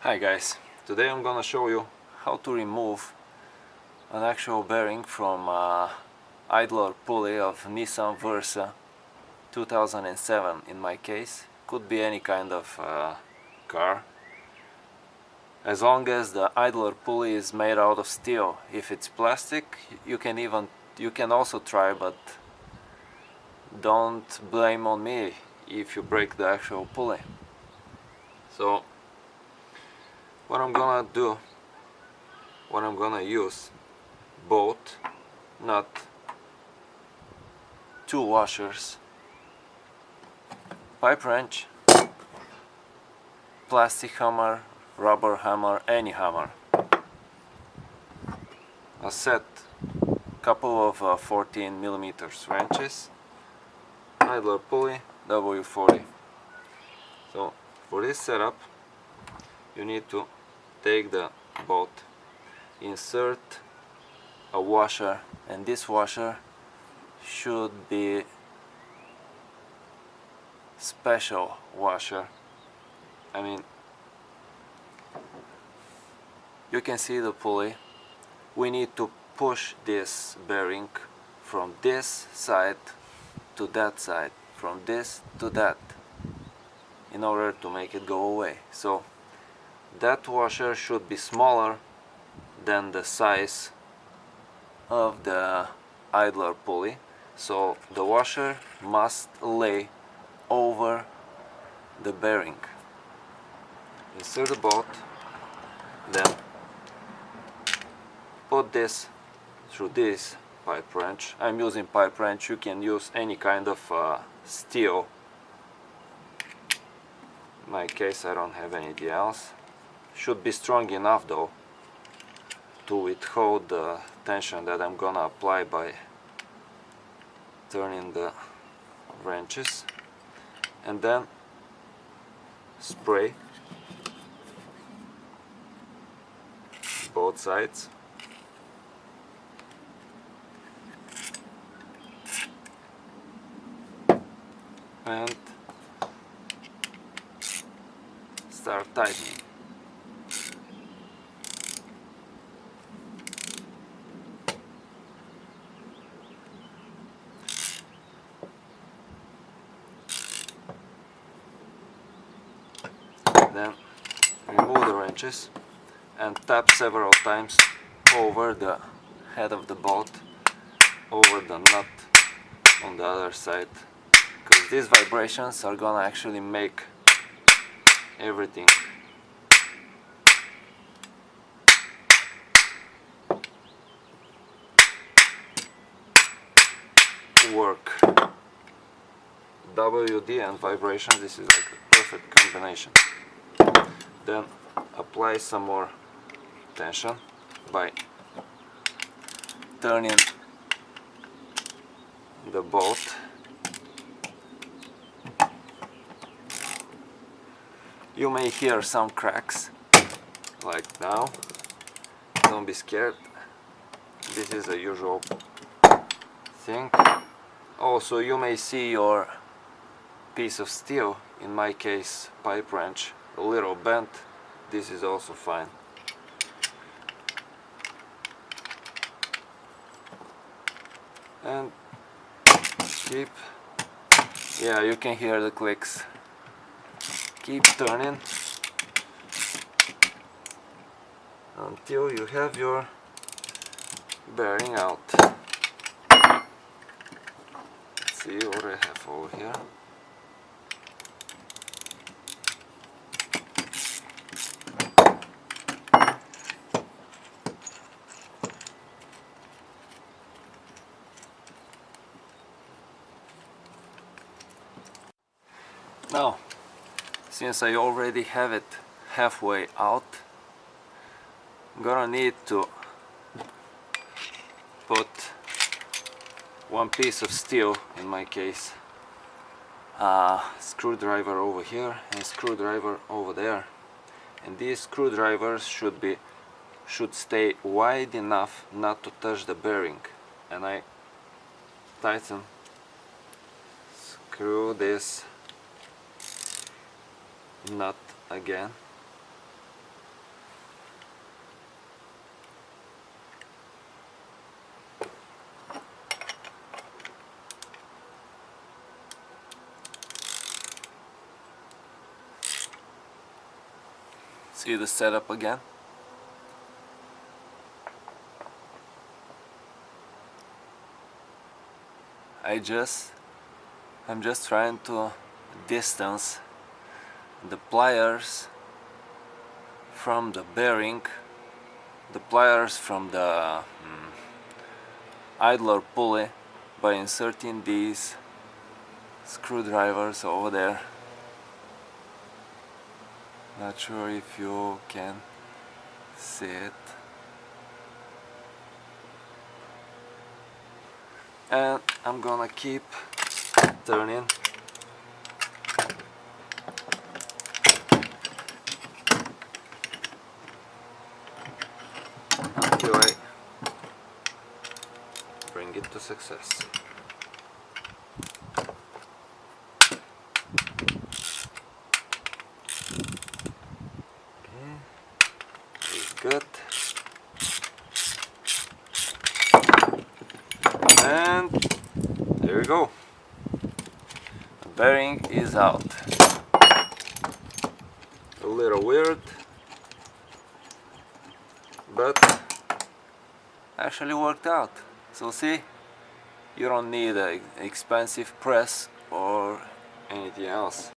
Hi guys, today I'm gonna show you how to remove an actual bearing from idler pulley of Nissan Versa 2007 in my case. Could be any kind of car, as long as the idler pulley is made out of steel. If it's plastic, you can also try, but don't blame on me if you break the actual pulley. So what I'm gonna use bolt, nut, two washers, pipe wrench, plastic hammer, rubber hammer, any hammer, a set couple of 14mm wrenches, idler pulley W40. So for this setup you need to take the bolt, insert a washer, and this washer should be special washer. I mean, you can see the pulley. We need to push this bearing from this side to that side, from this to that, in order to make it go away. So that washer should be smaller than the size of the idler pulley, so the washer must lay over the bearing. Insert the bolt, then put this through this pipe wrench. I'm using pipe wrench, you can use any kind of steel. In my case I don't have anything else. Should be strong enough though to withhold the tension that I'm gonna apply by turning the wrenches, and then spray both sides. And start tightening. Then remove the wrenches and tap several times over the head of the bolt, over the nut on the other side, because these vibrations are gonna actually make everything work. WD and vibration, this is like a perfect combination. Then apply some more tension by turning the bolt. You may hear some cracks, like now. Don't be scared, this is a usual thing. Also, you may see your piece of steel, in my case pipe wrench, a little bent. This is also fine. And keep, yeah, you can hear the clicks. Keep turning until you have your bearing out. Let's see what I have over here. Now, since I already have it halfway out, I'm gonna need to put one piece of steel, in my case, screwdriver over here and screwdriver over there, and these screwdrivers should stay wide enough not to touch the bearing. And I tighten, screw this nut again, See the setup again. I'm just trying to distance the pliers from the bearing, the pliers from the idler pulley by inserting these screwdrivers over there. Not sure if you can see it. And I'm gonna keep turning. Until I bring it to success. Okay, it's good. And there we go. The bearing is out. A little weird, but actually worked out. So see, you don't need an expensive press or anything else.